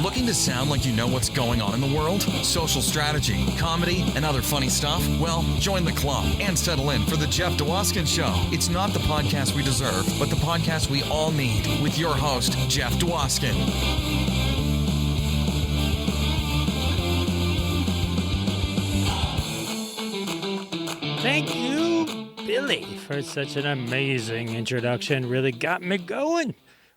Looking to sound like you know what's going on in the world? Social strategy, comedy, and other funny stuff? Well, join the club and settle in for the Jeff Dwoskin Show. It's not the podcast we deserve, but the podcast we all need, with your host, Jeff Dwoskin. Thank you, Billy, for such an amazing introduction. Really got me going.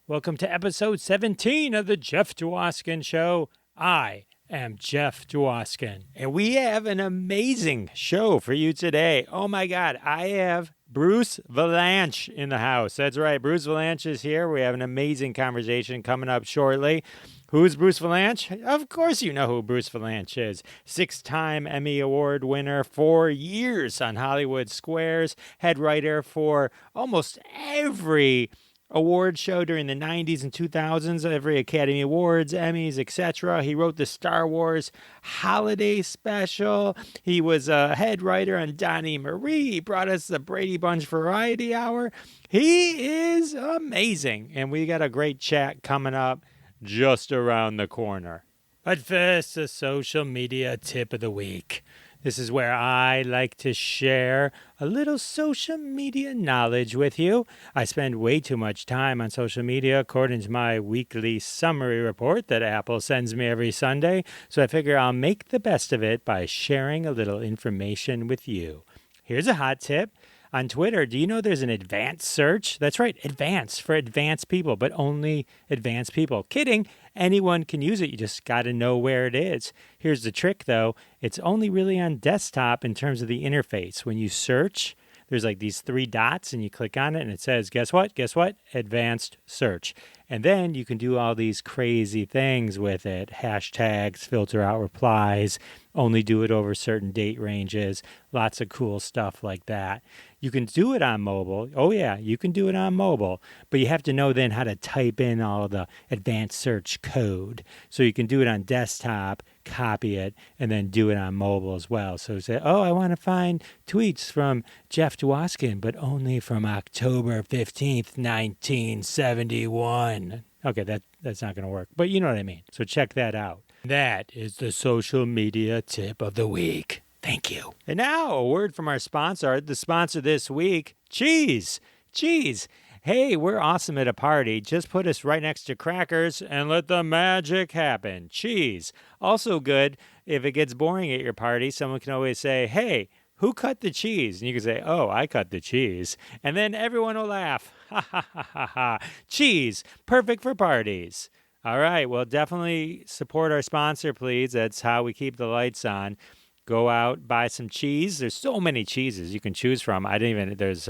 Welcome to episode 17 of the Jeff Dwoskin Show. I am Jeff Dwoskin, and we have an amazing show for you today. Oh my God, I have Bruce Vilanch in the house. That's right, Bruce Vilanch is here. We have an amazing conversation coming up shortly. Who's Bruce Vilanch? Of course you know who Bruce Vilanch is. 6-time Emmy Award winner, 4 years on Hollywood Squares, head writer for almost every award show during the 90s and 2000s, every Academy Awards, Emmys, etc. He wrote the Star Wars holiday special. He was a head writer on Donny Marie. He brought us the Brady Bunch Variety Hour. He is amazing, and we got a great chat coming up just around the corner. But first, the social media tip of the week. This is where I like to share a little social media knowledge with you. I spend way too much time on social media according to my weekly summary report that Apple sends me every Sunday, so I figure I'll make the best of it by sharing a little information with you. Here's a hot tip. On Twitter, do you know there's an advanced search? That's right, advanced, for advanced people, but only advanced people. Kidding. Anyone can use it. You just got to know where it is. Here's the trick, though. It's only really on desktop in terms of the interface. When you search, there's like these 3 dots, and you click on it, and it says, guess what? Guess what? Advanced search. And then you can do all these crazy things with it. Hashtags, filter out replies, only do it over certain date ranges, lots of cool stuff like that. You can do it on mobile. Oh, yeah, you can do it on mobile. But you have to know then how to type in all the advanced search code. So you can do it on desktop, copy it, and then do it on mobile as well. So say, oh, I want to find tweets from Jeff Dwoskin, but only from October 15th, 1971. Okay, that's not going to work. But you know what I mean. So check that out. That is the social media tip of the week. Thank you. And now a word from our sponsor. The sponsor this week, cheese. Cheese. Hey, we're awesome at a party. Just put us right next to crackers and let the magic happen. Cheese. Also good, if it gets boring at your party, someone can always say, hey, who cut the cheese? And you can say, oh, I cut the cheese. And then everyone will laugh. Ha, ha, ha, ha, ha. Cheese. Perfect for parties. All right. Well, definitely support our sponsor, please. That's how we keep the lights on. Go out, buy some cheese. There's so many cheeses you can choose from. There's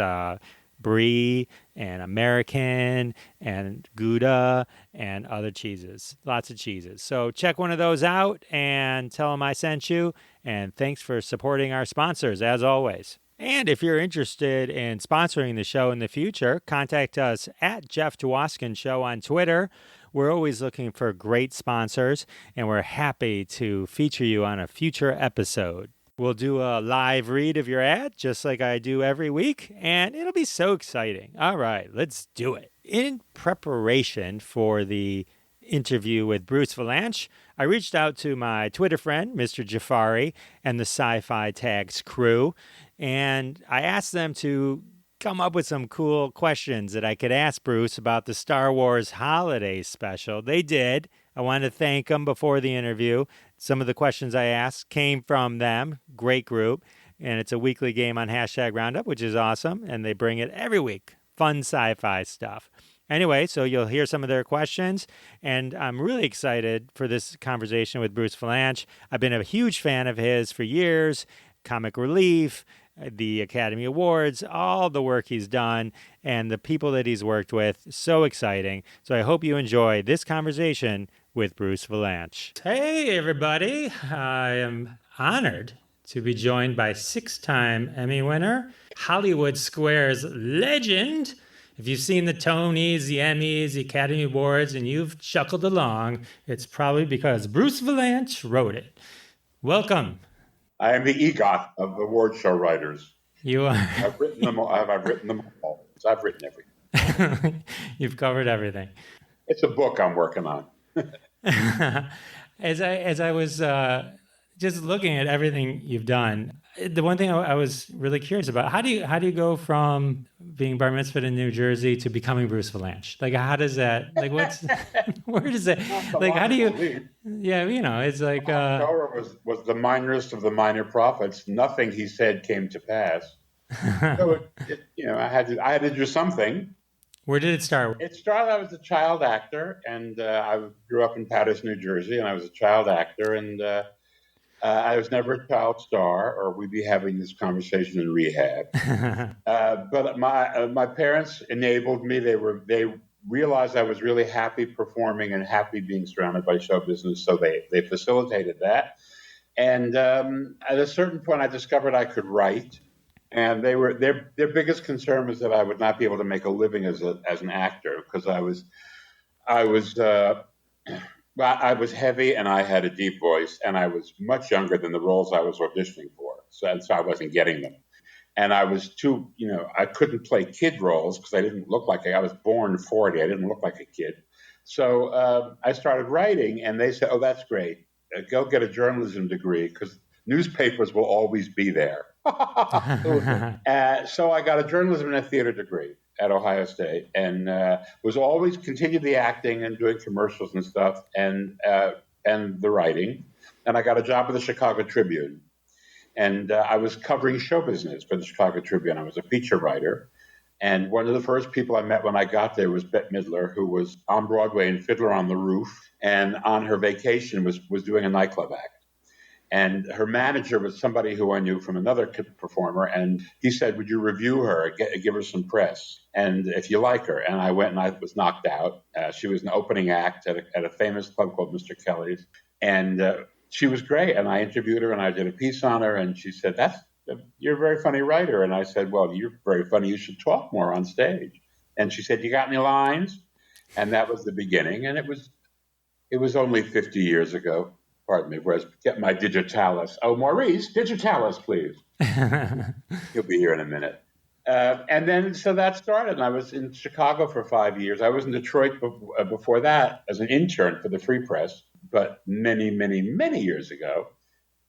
Brie and American and Gouda and other cheeses. Lots of cheeses. So check one of those out and tell them I sent you. And thanks for supporting our sponsors, as always. And if you're interested in sponsoring the show in the future, contact us at Jeff Dwoskin Show on Twitter. We're always looking for great sponsors, and we're happy to feature you on a future episode. We'll do a live read of your ad, just like I do every week, and it'll be so exciting. All right, let's do it. In preparation for the interview with Bruce Vilanch, I reached out to my Twitter friend, Mr. Jafari, and the Sci-Fi Tags crew, and I asked them to come up with some cool questions that I could ask Bruce about the Star Wars holiday special. They did. I wanted to thank them before the interview. Some of the questions I asked came from them. Great group. And it's a weekly game on Hashtag Roundup, which is awesome. And they bring it every week. Fun sci-fi stuff. Anyway, so you'll hear some of their questions. And I'm really excited for this conversation with Bruce Vilanch. I've been a huge fan of his for years. Comic Relief, the Academy Awards, all the work he's done, and the people that he's worked with. So exciting. So I hope you enjoy this conversation with Bruce Vilanch. Hey, everybody. I am honored to be joined by 6-time Emmy winner, Hollywood Squares legend. If you've seen the Tonys, the Emmys, the Academy Awards, and you've chuckled along, it's probably because Bruce Vilanch wrote it. Welcome. I am the EGOT of award show writers. You are. I've written them all. I've written them all. So I've written everything. You've covered everything. It's a book I'm working on. As I was just looking at everything you've done, the one thing I was really curious about, how do you go from being bar mitzvahed in New Jersey to becoming Bruce Vilanch? Like, how does that, like, what's, where does it, That's a like, how do you, logical leap. yeah, it's like, Torah was the minorest of the minor prophets. Nothing he said came to pass. So I had to do something. where did it start? It started. I was a child actor, and I grew up in Paterson, New Jersey, and I was a child actor, and I was never a child star, or we'd be having this conversation in rehab. But my parents enabled me. They realized I was really happy performing and happy being surrounded by show business, so they facilitated that. And at a certain point, I discovered I could write. And their biggest concern was that I would not be able to make a living as an actor because I was heavy and I had a deep voice and I was much younger than the roles I was auditioning for, so I wasn't getting them. And I was I couldn't play kid roles because I didn't look like I was born 40. I didn't look like a kid. So I started writing, and they said, "Oh, that's great. Go get a journalism degree because newspapers will always be there." So I got a journalism and a theater degree at Ohio State, and was always continued the acting and doing commercials and stuff, and the writing. And I got a job at the Chicago Tribune, and I was covering show business for the Chicago Tribune. I was a feature writer, and one of the first people I met when I got there was Bette Midler, who was on Broadway in Fiddler on the Roof, and on her vacation was doing a nightclub act. And her manager was somebody who I knew from another performer. And he said, "Would you review her, give her some press, and if you like her?" And I went, and I was knocked out. She was an opening act at a famous club called Mr. Kelly's. And she was great. And I interviewed her, and I did a piece on her. And she said, "You're a very funny writer." And I said, "Well, you're very funny. You should talk more on stage." And she said, "You got any lines?" And that was the beginning. And it was only 50 years ago. Pardon me, whereas get my digitalis. Oh, Maurice, digitalis, please. He'll be here in a minute. And then, so that started, and I was in Chicago for 5 years. I was in Detroit before that as an intern for the Free Press, but many, many, many years ago.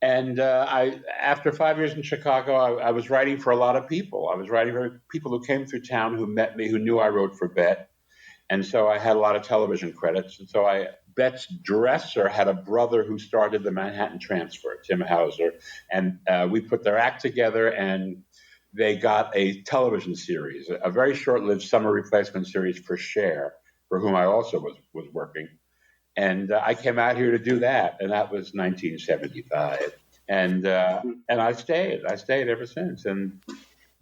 And after 5 years in Chicago, I was writing for a lot of people. I was writing for people who came through town, who met me, who knew I wrote for Bette. And so I had a lot of television credits. And so Bette's dresser had a brother who started the Manhattan Transfer, Tim Hauser. And we put their act together, and they got a television series, a very short-lived summer replacement series for Cher, for whom I also was working. And I came out here to do that, and that was 1975. And I stayed ever since. And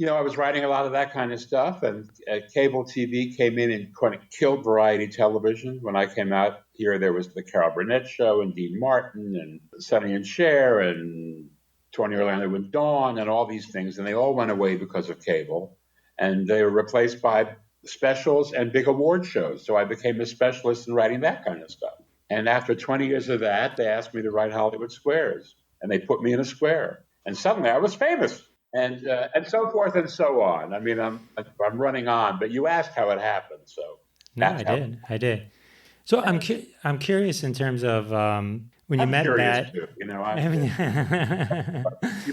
I was writing a lot of that kind of stuff, and cable TV came in and kind of killed variety television. When I came out here, there was the Carol Burnett Show, and Dean Martin, and Sonny and Cher, and Tony Orlando and Dawn, and all these things, and they all went away because of cable, and they were replaced by specials and big award shows. So I became a specialist in writing that kind of stuff. And after 20 years of that, they asked me to write Hollywood Squares, and they put me in a square, and suddenly I was famous. And so forth and so on. I mean, I'm running on, but you asked how it happened, so. No, I did. So I'm curious in terms of when you met Bette. Too, you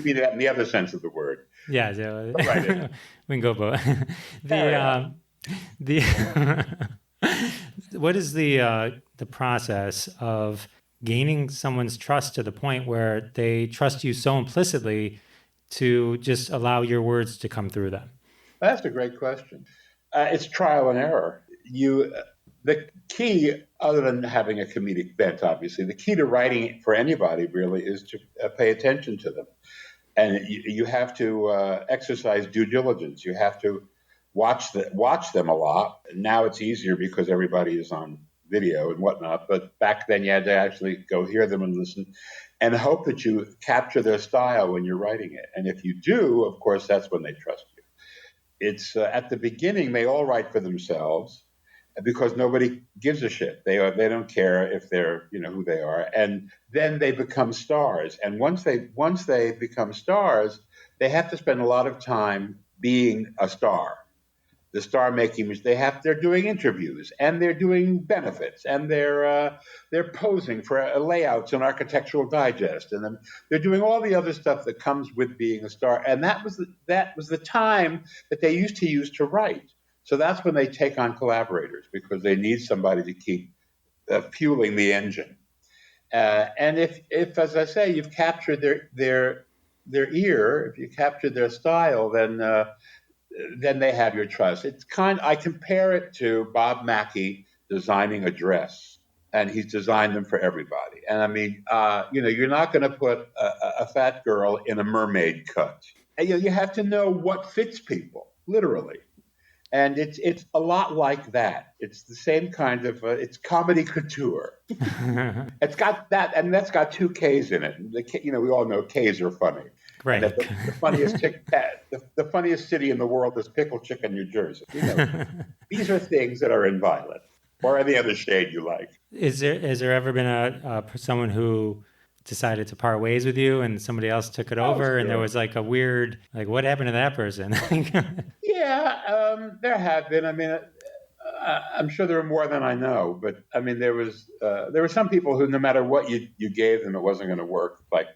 mean that in the other sense of the word? Yeah, so, right. We can go both. What is the process of gaining someone's trust to the point where they trust you so implicitly to just allow your words to come through them? That's a great question. It's trial and error. The key, other than having a comedic bent, obviously, the key to writing for anybody really is to pay attention to them. And you have to exercise due diligence. You have to watch them a lot. Now it's easier because everybody is on video and whatnot. But back then you had to actually go hear them and listen and hope that you capture their style when you're writing it. And if you do, of course, that's when they trust you. It's at the beginning, they all write for themselves because nobody gives a shit. They don't care if they're, who they are. And then they become stars. And once they become stars, they have to spend a lot of time being a star. the star making. They're doing interviews and they're doing benefits and they're posing for layouts in Architectural Digest, and then they're doing all the other stuff that comes with being a star. And that was the time that they used to use to write. So that's when they take on collaborators, because they need somebody to keep fueling the engine. And if, as I say, you've captured their ear, if you captured their style, then they have your trust. I compare it to Bob Mackie designing a dress, and he's designed them for everybody. And I mean, you're not going to put a fat girl in a mermaid cut. And, you have to know what fits people, literally. And it's a lot like that. It's the same kind of it's comedy couture. It's got that, and that's got two K's in it. We all know K's are funny. Right. The funniest city in the world is Pickle Chicken, New Jersey. These are things that are in Violet or any other shade you like. Has there ever been someone who decided to part ways with you and somebody else took it over, sure. And there was like a weird, like, what happened to that person? Yeah, there have been. I mean, I'm sure there are more than I know, but I mean, there were some people who, no matter what you gave them, it wasn't going to work. Like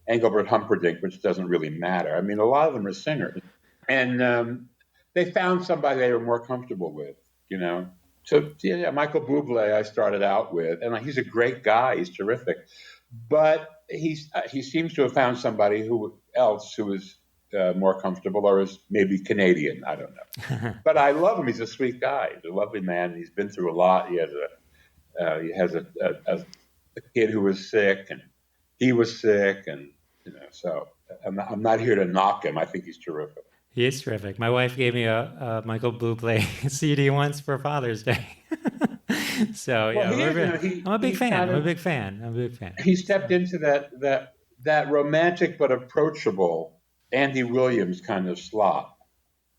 Engelbert Humperdinck, which doesn't really matter. I mean, a lot of them are singers, and they found somebody they were more comfortable with. So yeah, Michael Bublé I started out with, and he's a great guy. He's terrific, but he seems to have found somebody else who was more comfortable, or is maybe Canadian. I don't know. But I love him. He's a sweet guy. He's a lovely man. He's been through a lot. He has a kid who was sick, and he was sick, and so I'm not here to knock him. I think he's terrific. He is terrific. My wife gave me a Michael Bublé CD once for Father's Day. So yeah, I'm a big fan. He stepped into that romantic but approachable Andy Williams kind of slot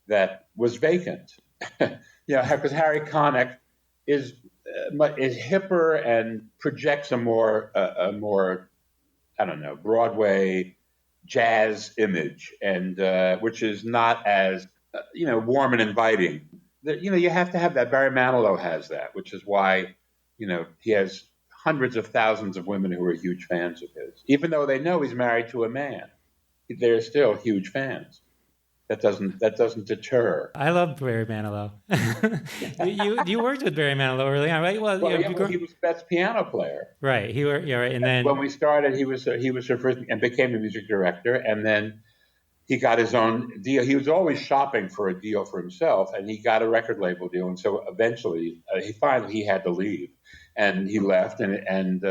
that was vacant. Because Harry Connick is hipper and projects a more I don't know, Broadway jazz image, and which is not as warm and inviting. You have to have that. Barry Manilow has that, which is why he has hundreds of thousands of women who are huge fans of his, even though they know he's married to a man. They're still huge fans. That doesn't deter. I love Barry Manilow. you worked with Barry Manilow early on, right? He was Bette's piano player. Right. Right. And then when we started, he was her first, and became a music director. And then he got his own deal. He was always shopping for a deal for himself, and he got a record label deal. And so eventually, he had to leave, and he left, and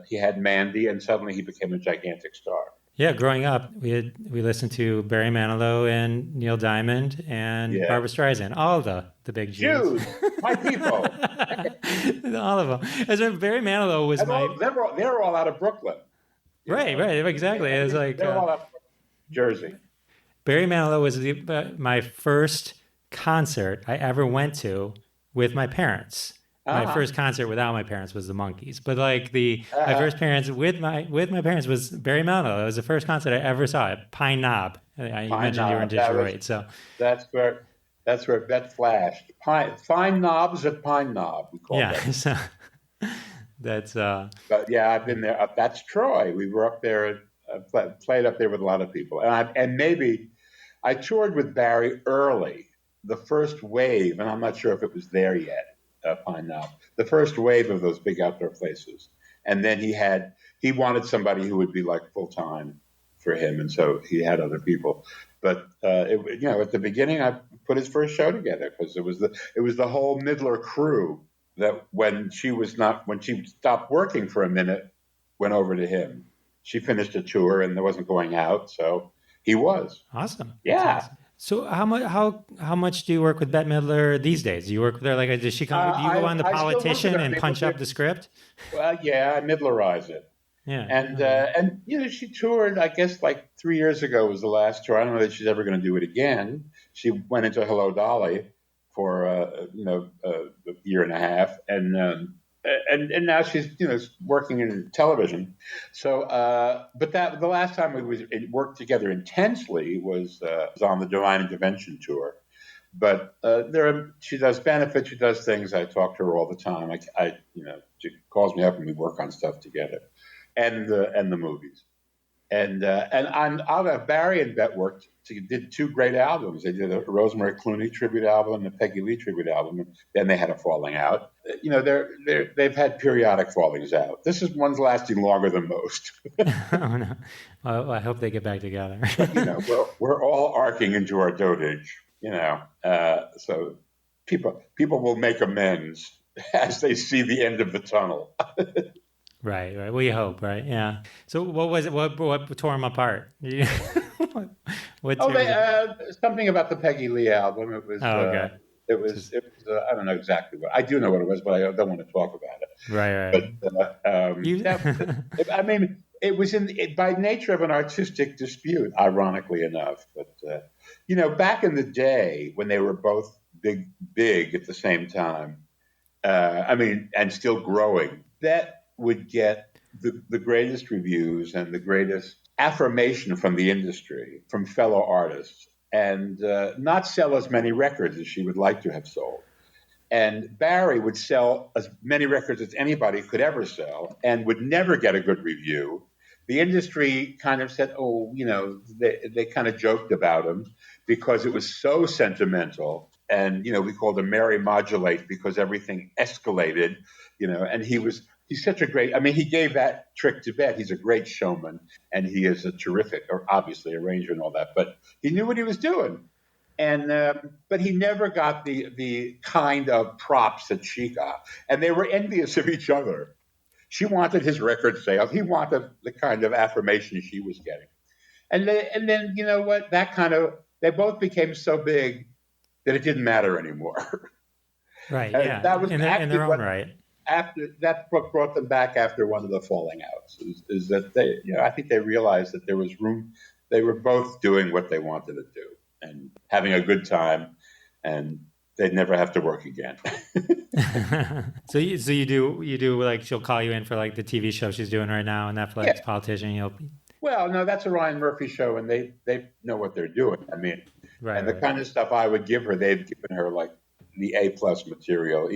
he had Mandy, and suddenly he became a gigantic star. Yeah, growing up, we listened to Barry Manilow and Neil Diamond and Barbra Streisand, all the big Jews, my people, all of them. As Barry Manilow was they're all out of Brooklyn, right, exactly. It was like they're all out of Jersey. Barry Manilow was my first concert I ever went to with my parents. My first concert without my parents was the Monkees, but like my first parents with my parents was Barry Manilow. It was the first concert I ever saw at Pine Knob. You mentioned you were in Detroit, so that's where Bette flashed. Fine knobs at Pine Knob. We call that. So that's. But yeah, I've been there. That's Troy. We were up there, played up there with a lot of people, and maybe I toured with Barry early, the first wave, and I'm not sure if it was there yet. Pine Knob, the first wave of those big outdoor places, and then he wanted somebody who would be like full time for him, and so he had other people. But at the beginning, I put his first show together because it was the whole Midler crew that when she stopped working for a minute, went over to him. She finished a tour and there wasn't going out, so he was awesome. Yeah. Awesome. So how much do you work with Bette Midler these days? Do you work with her? Like, does she come? Do you go on The Politician and punch up the script? Well, yeah, I Midlerize it. Yeah, and she toured. I guess like 3 years ago was the last tour. I don't know that she's ever going to do it again. She went into Hello Dolly for a year and a half, and now she's working in television. So, but the last time we worked together intensely was on the Divine Intervention tour, But she does benefits, she does things. I talk to her all the time. She calls me up and we work on stuff together, and the movies. And I'll have Barry and Bette worked. Did two great albums. They did a Rosemary Clooney tribute album and a Peggy Lee tribute album. And then they had a falling out. They've had periodic fallings out. One's lasting longer than most. Oh no! Well, I hope they get back together. But, we're all arcing into our dotage. So people will make amends as they see the end of the tunnel. Right. We hope, right? Yeah. So what was it? What tore them apart? Something about the Peggy Lee album. It was. Oh, okay. It was. I don't know exactly what. I do know what it was, but I don't want to talk about it. Right. But I mean, it was by nature of an artistic dispute, ironically enough. But back in the day when they were both big at the same time, and still growing, that would get the greatest reviews and the greatest affirmation from the industry, from fellow artists, and not sell as many records as she would like to have sold. And Barry would sell as many records as anybody could ever sell and would never get a good review. The industry kind of said, they kind of joked about him because it was so sentimental. And, we called him Mary Modulate because everything escalated, and he's such a great, he gave that trick to Bette. He's a great showman, and he is a terrific, obviously, arranger and all that. But he knew what he was doing. And but he never got the kind of props that she got. And they were envious of each other. She wanted his record sales. He wanted the kind of affirmation she was getting. And then you know what? They both became so big that it didn't matter anymore. Right, yeah. That was in their own right. After that book brought them back after one of the falling outs, is that they, I think they realized that there was room. They were both doing what they wanted to do and having a good time, and they'd never have to work again. So you do like she'll call you in for like the TV show she's doing right now on Netflix, Yeah. Politician. Well, no, that's a Ryan Murphy show, and they know what they're doing. Right, the kind of stuff I would give her, they've given her like the A+ material.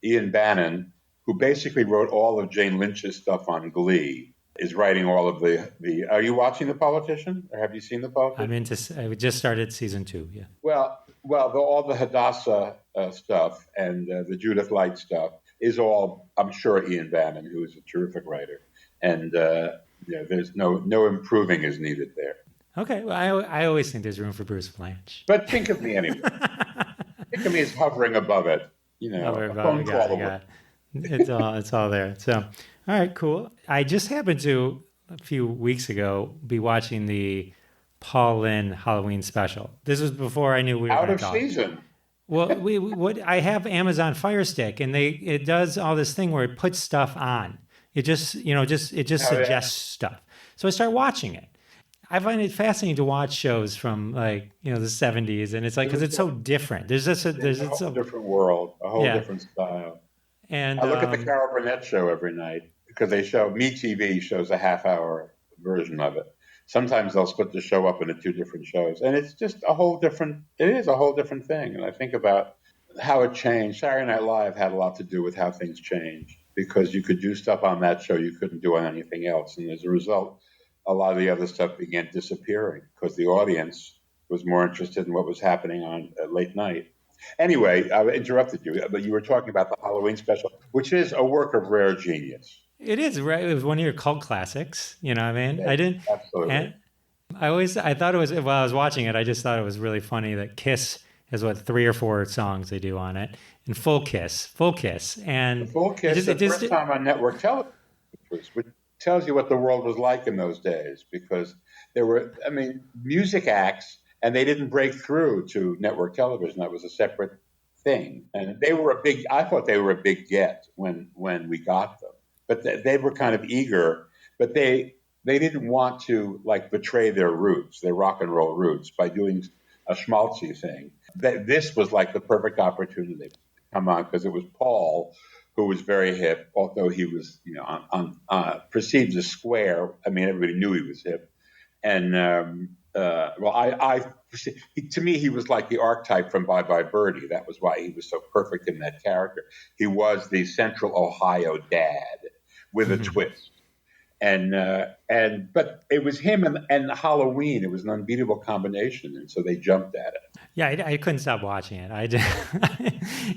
Ian Bannon, who basically wrote all of Jane Lynch's stuff on Glee, is writing all of the. Are you watching The Politician, or have you seen The Politician? I just started season 2. Yeah. Well, all the Hadassah stuff and the Judith Light stuff is all, I'm sure, Ian Bannon, who is a terrific writer, and there's no improving is needed there. Okay, well, I always think there's room for Bruce Vilanch. But think of me anyway. Think of me as hovering above it. A phone call away. It's all there. So, all right, cool. I just happened to a few weeks ago be watching the Paul Lynde Halloween special. This was before I knew we were out of talk. season. Well, I have Amazon Fire Stick, and it does all this thing where it puts stuff on. It just suggests stuff. So I start watching it. I find it fascinating to watch shows from the 70s, and it's like because it's so different. There's a whole different world, a whole different style. And I look at the Carol Burnett show every night because MeTV shows a half-hour version of it. Sometimes they'll split the show up into two different shows, and it's just a whole different. It is a whole different thing, and I think about how it changed. Saturday Night Live had a lot to do with how things changed because you could do stuff on that show you couldn't do on anything else, and as a result, a lot of the other stuff began disappearing because the audience was more interested in what was happening on late night. Anyway, I interrupted you, but you were talking about the Halloween special, which is a work of rare genius. It is, right? It was one of your cult classics. You know what I mean? Yeah, I didn't. Absolutely. I thought it was, while I was watching it, I just thought it was really funny that Kiss has 3 or 4 songs they do on it. And Full Kiss. And Full Kiss, the first time on network television, which tells you what the world was like in those days, because there were, music acts, and they didn't break through to network television. That was a separate thing. And I thought they were a big get when we got them. But they were kind of eager, but they didn't want to betray their roots, their rock and roll roots, by doing a schmaltzy thing. This was like the perfect opportunity to come on, because it was Paul, who was very hip, although he was, perceived as square. Everybody knew he was hip. And To me, he was like the archetype from Bye Bye Birdie. That was why he was so perfect in that character. He was the Central Ohio dad with a twist. But it was him and Halloween. It was an unbeatable combination, and so they jumped at it. Yeah, I couldn't stop watching it. I just,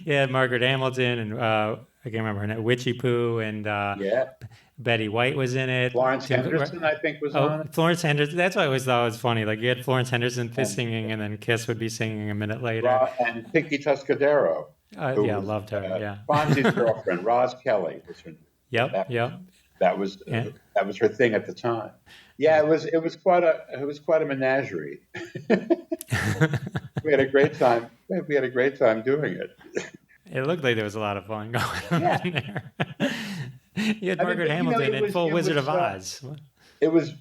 yeah, Margaret Hamilton and I can't remember her name, Witchy Poo, and Betty White was in it. Florence Henderson, I think, was on it. Florence Henderson. That's why I always thought it was funny. Like you had Florence Henderson singing, and then Kiss would be singing a minute later. And Pinky Tuscadero. Loved her. Fonzie's girlfriend, Roz Kelly, was her. Yep. That was her thing at the time. Yeah, it was quite a menagerie. We had a great time. We had a great time doing it. It looked like there was a lot of fun going on there. You had Margaret Hamilton in full Wizard of Oz. It was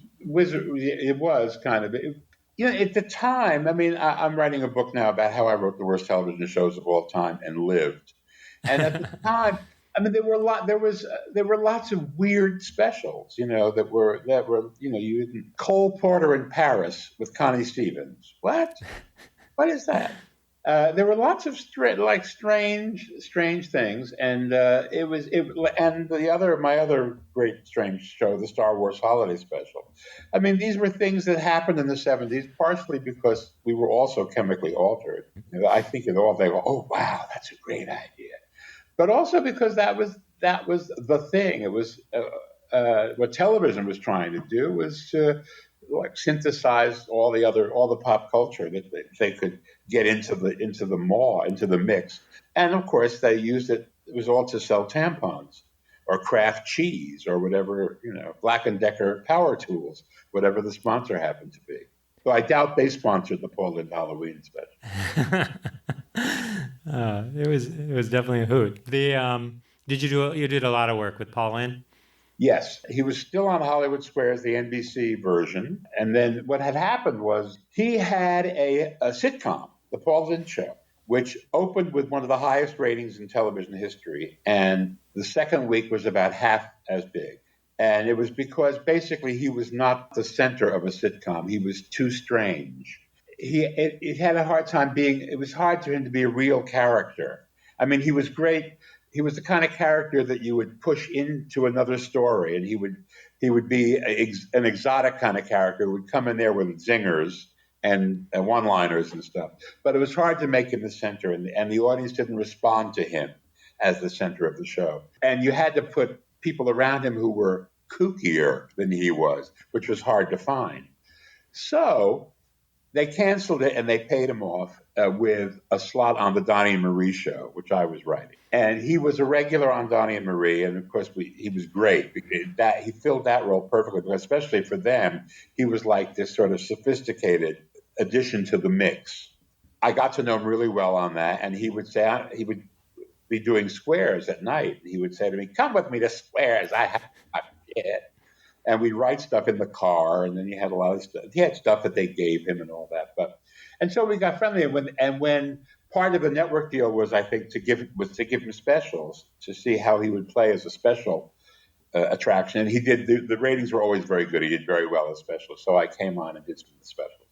kind of. At the time, I'm writing a book now about how I wrote the worst television shows of all time and lived. And at the time, there were lots of weird specials, that were Cole Porter in Paris with Connie Stevens. What is that? There were lots of strange things, and my other great strange show, the Star Wars Holiday Special. These were things that happened in the 70s, partially because we were also chemically altered. I think they go, oh wow, that's a great idea, but also because that was the thing. It was what television was trying to do was to synthesize all the pop culture that they could get into the mix. And of course they used it. It was all to sell tampons or Kraft cheese or whatever, Black & Decker power tools, whatever the sponsor happened to be. So I doubt they sponsored the Paul Lynde Halloween special. It was definitely a hoot. You did a lot of work with Paul Lynde? Yes, he was still on Hollywood Squares, the NBC version. And then what had happened was he had a sitcom, The Paul Lynde Show, which opened with one of the highest ratings in television history. And the second week was about half as big. And it was because basically he was not the center of a sitcom. He was too strange. It had a hard time it was hard for him to be a real character. He was great. He was the kind of character that you would push into another story, and he would be an exotic kind of character who would come in there with zingers and one-liners and stuff. But it was hard to make him the center, and the audience didn't respond to him as the center of the show. And you had to put people around him who were kookier than he was, which was hard to find. So they canceled it, and they paid him off with a slot on the Donny and Marie show, which I was writing. And he was a regular on Donny and Marie, and of course he was great. He filled that role perfectly, especially for them. He was like this sort of sophisticated addition to the mix. I got to know him really well on that, and he would be doing Squares at night. He would say to me, "Come with me to Squares. I have it." And we'd write stuff in the car, and then he had a lot of stuff. He had stuff that they gave him and all that. And so we got friendly. And when part of the network deal was, I think, to give him specials to see how he would play as a special attraction. And he did. The ratings were always very good. He did very well as specials. So I came on and did some specials,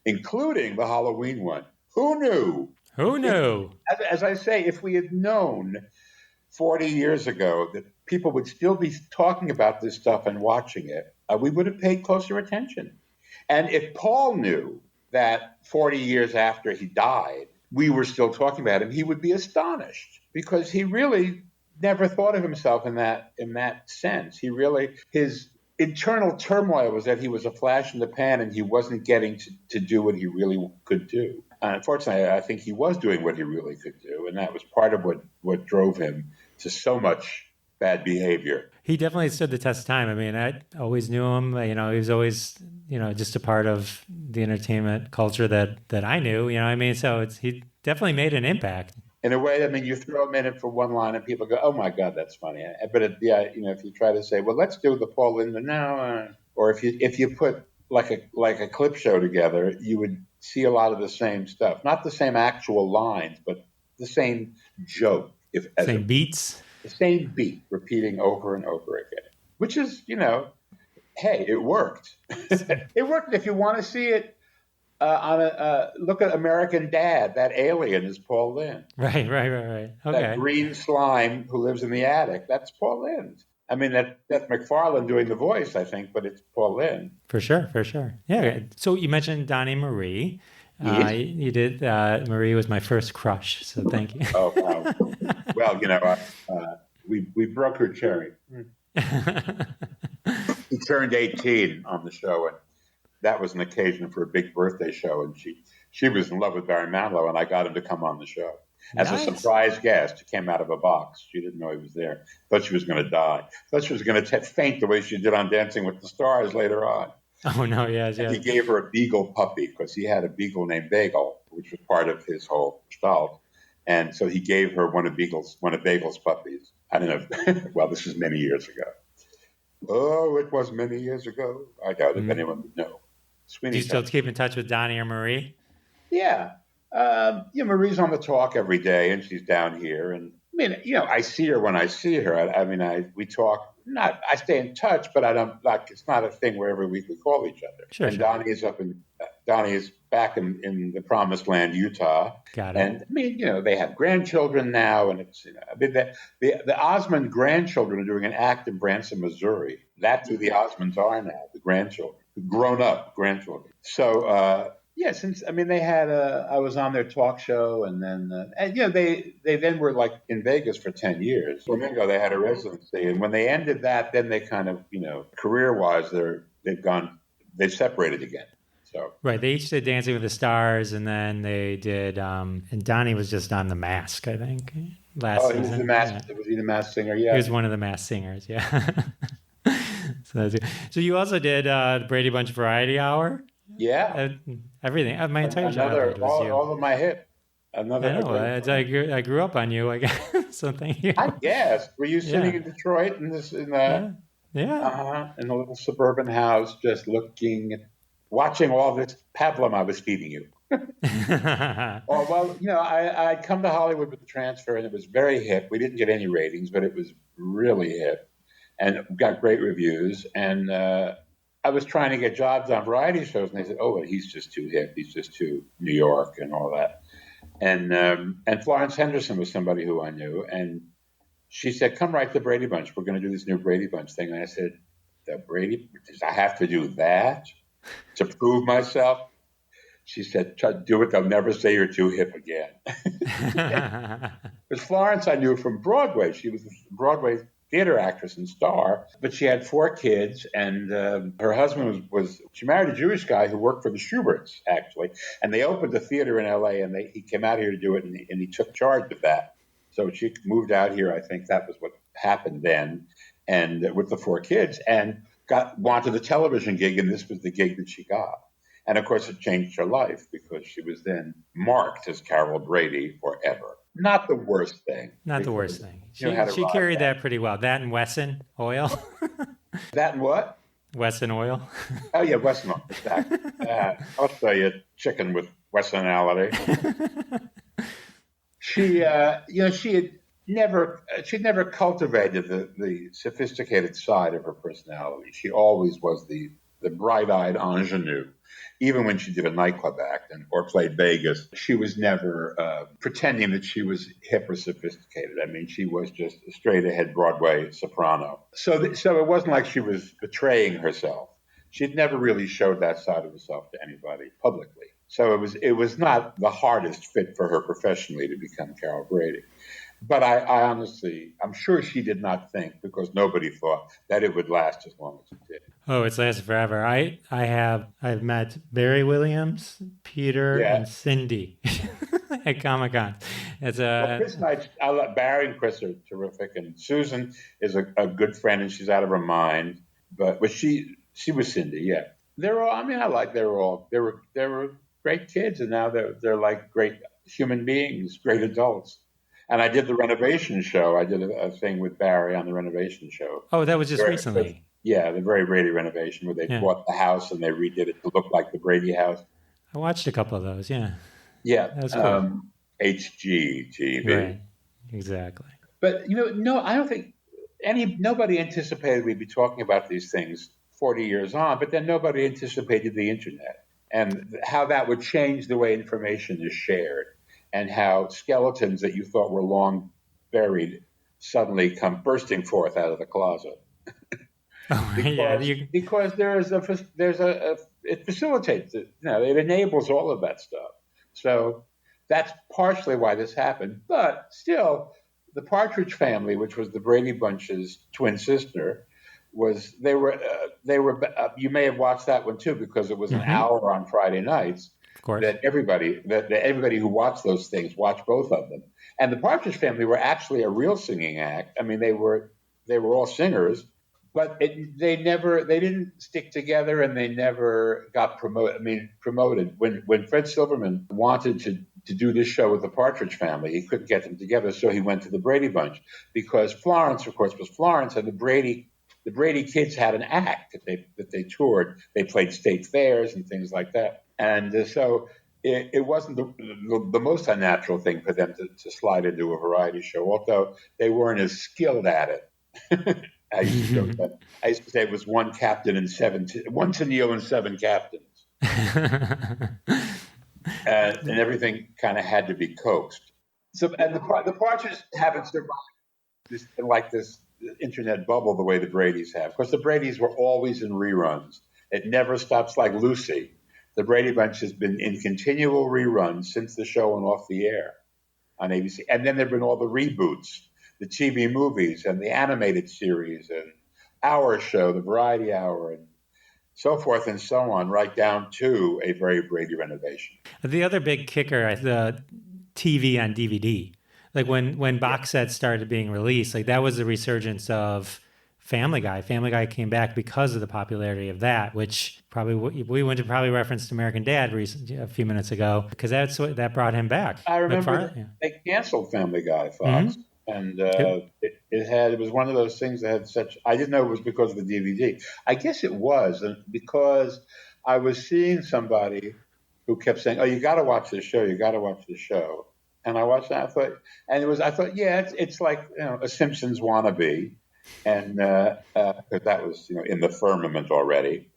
including the Halloween one. Who knew? Who knew? As I say, if we had known 40 years ago that people would still be talking about this stuff and watching it, we would have paid closer attention. And if Paul knew that 40 years after he died, we were still talking about him, he would be astonished, because he really never thought of himself in that sense. His internal turmoil was that he was a flash in the pan and he wasn't getting to do what he really could do. Unfortunately, I think he was doing what he really could do, and that was part of what drove him to so much bad behavior. He definitely stood the test of time. I always knew him. He was always, just a part of the entertainment culture that I knew. So he definitely made an impact. In a way, you throw him in it for one line, and people go, "Oh my God, that's funny." But if you try to say, "Well, let's do the Paul Lynde now," or if you put like a clip show together, you would see a lot of the same stuff, not the same actual lines, but the same joke, beats. The same beat repeating over and over again, which is, hey, it worked. It worked. If you want to see it Look at American Dad. That alien is Paul Lynde. Right. Okay. That green slime who lives in the attic. That's Paul Lynde. I mean, that's McFarlane doing the voice, I think, but it's Paul Lynde. For sure. Yeah. So you mentioned Donny Marie. Yes. You did. Marie was my first crush, so thank you. Oh, wow. Well, we broke her cherry. He turned 18 on the show, and that was an occasion for a big birthday show. And she was in love with Barry Manilow, and I got him to come on the show as a surprise guest. He came out of a box. She didn't know he was there. Thought she was going to die. Thought she was going to faint the way she did on Dancing with the Stars later on. Oh no! Yes. He gave her a beagle puppy because he had a beagle named Bagel, which was part of his whole gestalt. And so he gave her one of Bagel's puppies. I don't know. Well, this was many years ago. Oh, it was many years ago. I doubt if anyone would know. Do you still keep in touch with Donny or Marie? Yeah. Marie's on the talk every day, and she's down here. And I mean, I see her when I see her. We talk. I stay in touch, but I don't like. It's not a thing where every week we call each other. Sure. Donny is back in the promised land, Utah. Got it. And I mean, they have grandchildren now, and it's the Osmond grandchildren are doing an act in Branson, Missouri. That's who the Osmonds are now, the grandchildren, grown-up grandchildren. So. They had I was on their talk show, and then they then were like in Vegas for 10 years. Flamingo, they had a residency, and when they ended that, then they kind of career-wise they've separated again. So right, they each did Dancing with the Stars, and then they did and Donny was just on The Mask, I think, last season. He was the Mask. Yeah. Was he the Masked Singer? Yeah, he was one of the Masked Singers. Yeah. So you also did Brady Bunch Variety Hour. Yeah, everything. My entire childhood was you. All of my hit. I grew up on you, I guess. So thank you. I guess. Were you sitting in Detroit in the little suburban house, just watching all this pablum I was feeding you? I'd come to Hollywood with the transfer, and it was very hip. We didn't get any ratings, but it was really hip, and got great reviews. And I was trying to get jobs on variety shows, and they said, "Oh, well, he's just too hip. He's just too New York and all that." And Florence Henderson was somebody who I knew, and she said, "Come write the Brady Bunch. We're going to do this new Brady Bunch thing." And I said, "The Brady? I have to do that to prove myself?" She said, "Try to do it. They'll never say you're too hip again." Because Florence I knew from Broadway. She was a Broadway theater actress and star, but she had 4 kids, and her husband she married a Jewish guy who worked for the Schuberts, actually, and they opened a theater in L.A., and he came out here to do it, and he took charge of that. So she moved out here. I think that was what happened then, and with the 4 kids, and wanted a television gig, and this was the gig that she got. And, of course, it changed her life because she was then marked as Carol Brady forever. Not the worst thing. Not the worst thing. She carried that pretty well. That and Wesson Oil. That and what? Wesson Oil. Oh, yeah, Wesson Oil. Exactly. I'll show you chicken with Wessonality. She'd never cultivated the sophisticated side of her personality. She always was the bright-eyed ingenue. Even when she did a nightclub act or played Vegas, she was never pretending that she was hip or sophisticated. I mean, she was just a straight-ahead Broadway soprano. So it wasn't like she was betraying herself. She'd never really showed that side of herself to anybody publicly. So it was not the hardest fit for her professionally to become Carol Brady. But I honestly, I'm sure she did not think, because nobody thought, that it would last as long as it did. Oh, it's lasted forever. I've met Barry Williams, Peter, and Cindy at Comic-Con. Chris and Barry and Chris are terrific, and Susan is a good friend, and she's out of her mind. But she was Cindy, yeah. They were great kids, and now they're like great human beings, great adults. And I did the renovation show. I did a thing with Barry on the renovation show. Oh, that was just recently. Yeah, the very Brady renovation where they bought the house and they redid it to look like the Brady house. I watched a couple of those, yeah. Yeah. That was cool. HGTV. Right, exactly. But, I don't think nobody anticipated we'd be talking about these things 40 years on, but then nobody anticipated the internet. and how that would change the way information is shared, and how skeletons that you thought were long buried suddenly come bursting forth out of the closet. Oh, yeah. Because it facilitates it, it enables all of that stuff. So that's partially why this happened. But still, the Partridge Family, which was the Brady Bunch's twin sister, you may have watched that one too, because it was an hour on Friday nights. Of course. That everybody who watched those things watched both of them. And the Partridge Family were actually a real singing act. I mean, they were all singers, but they didn't stick together, and they never got promoted. When Fred Silverman wanted to do this show with the Partridge Family, he couldn't get them together, so he went to the Brady Bunch, because Florence, of course, was Florence, and the Brady kids had an act that they toured. They played state fairs and things like that, and so it wasn't the most unnatural thing for them to slide into a variety show, although they weren't as skilled at it. I used to say it was one Tennille and seven captains, and everything kind of had to be coaxed. So, and the Partridges haven't survived this internet bubble the way the Bradys have. Of course, the Bradys were always in reruns. It never stops, like Lucy. The Brady Bunch has been in continual reruns since the show went off the air on ABC. And then there have been all the reboots, the TV movies and the animated series and our show, the Variety Hour, and so forth and so on, right down to a very Brady renovation. The other big kicker, the TV on DVD. Like when box sets started being released, like that was the resurgence of Family Guy. Family Guy came back because of the popularity of that, which probably we went to probably reference American Dad a few minutes ago, because that brought him back. I remember they canceled Family Guy, Fox, and it was one of those things that had such. I didn't know it was because of the DVD. I guess it was, and because I was seeing somebody who kept saying, "Oh, you got to watch this show. You got to watch this show." And I watched that. I thought, yeah, it's like a Simpsons wannabe. And because that was in the firmament already,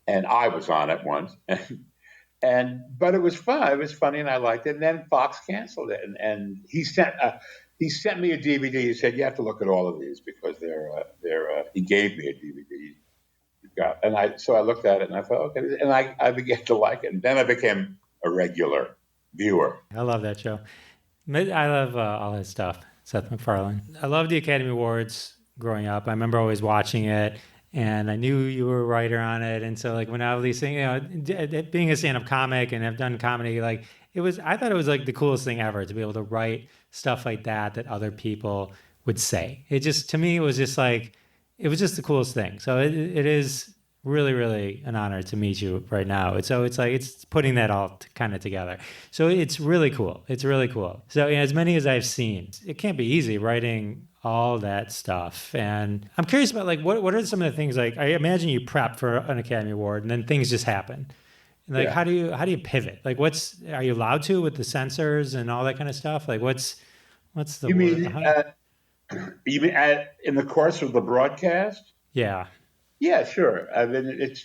and I was on it once, but it was fun. It was funny, and I liked it. And then Fox canceled it, and he sent me a DVD. He said, "You have to look at all of these because they're." He gave me a DVD. So I looked at it, and I thought, okay, and I began to like it, and then I became a regular viewer. I love that show. I love all his stuff, Seth MacFarlane. I love the Academy Awards. Growing up, I remember always watching it, and I knew you were a writer on it. And so, like, when I was these things, being a stand-up comic and have done comedy, like I thought it was like the coolest thing ever to be able to write stuff like that other people would say. It just, to me, it was just the coolest thing. So it is really, really an honor to meet you right now. It's putting that all kind of together. So it's really cool. It's really cool. So as many as I've seen, it can't be easy writing all that stuff. And I'm curious about what are some of the things, like, I imagine you prep for an Academy Award and then things just happen. And how do you pivot? Like, are you allowed to with the censors and all that kind of stuff? Like, what's the you word? You mean in the course of the broadcast? Yeah. Yeah, sure. I mean,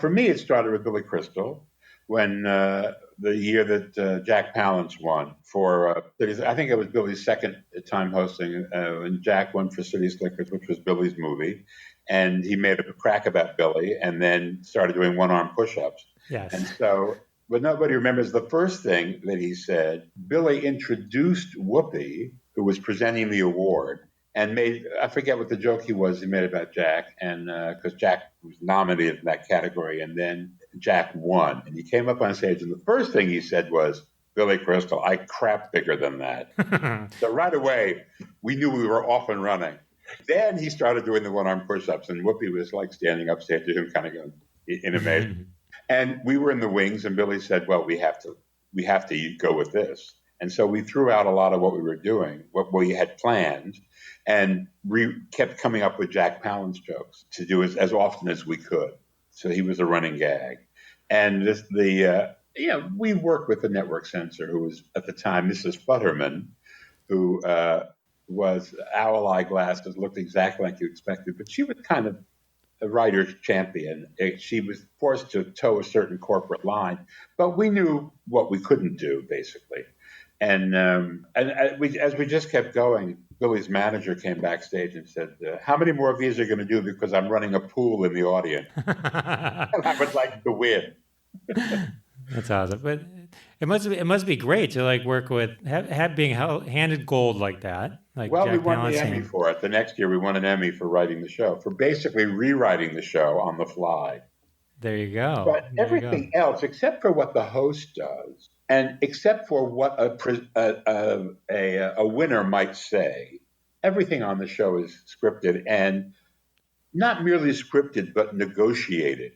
for me, it started with Billy Crystal when the year that Jack Palance won for, I think it was Billy's second time hosting, and Jack won for City Slickers, which was Billy's movie. And he made a crack about Billy and then started doing one-arm push-ups. Yes. And so, but nobody remembers the first thing that he said. Billy introduced Whoopi, who was presenting the award, and I forget what the joke he made about Jack, and because Jack was nominated in that category, and then Jack won. And he came up on stage, and the first thing he said was, "Billy Crystal, I crap bigger than that." So right away, we knew we were off and running. Then he started doing the one-arm push-ups, and Whoopi was like standing upstairs to him, kind of going in amazement. And we were in the wings, and Billy said, "Well, we have to go with this." And so we threw out a lot of what we were doing, what we had planned, and kept coming up with Jack Palance jokes to do as often as we could. So he was a running gag. And we worked with the network censor, who was at the time Mrs. Futterman, who was owl eye glasses, looked exactly like you expected, but she would kind of a writer's champion. She was forced to toe a certain corporate line, but we knew what we couldn't do, basically. And as we just kept going, Billy's manager came backstage and said, "How many more of these are you going to do? Because I'm running a pool in the audience." And I would like to win. That's awesome. But it must be great to like work with being handed gold like that. Like Well, we Jack won the Palance Emmy saying, for it. The next year, we won an Emmy for writing the show, for basically rewriting the show on the fly. there you go. But There you go. everything else, except for what the host does, and except for what a winner might say, everything on the show is scripted, and not merely scripted, but negotiated.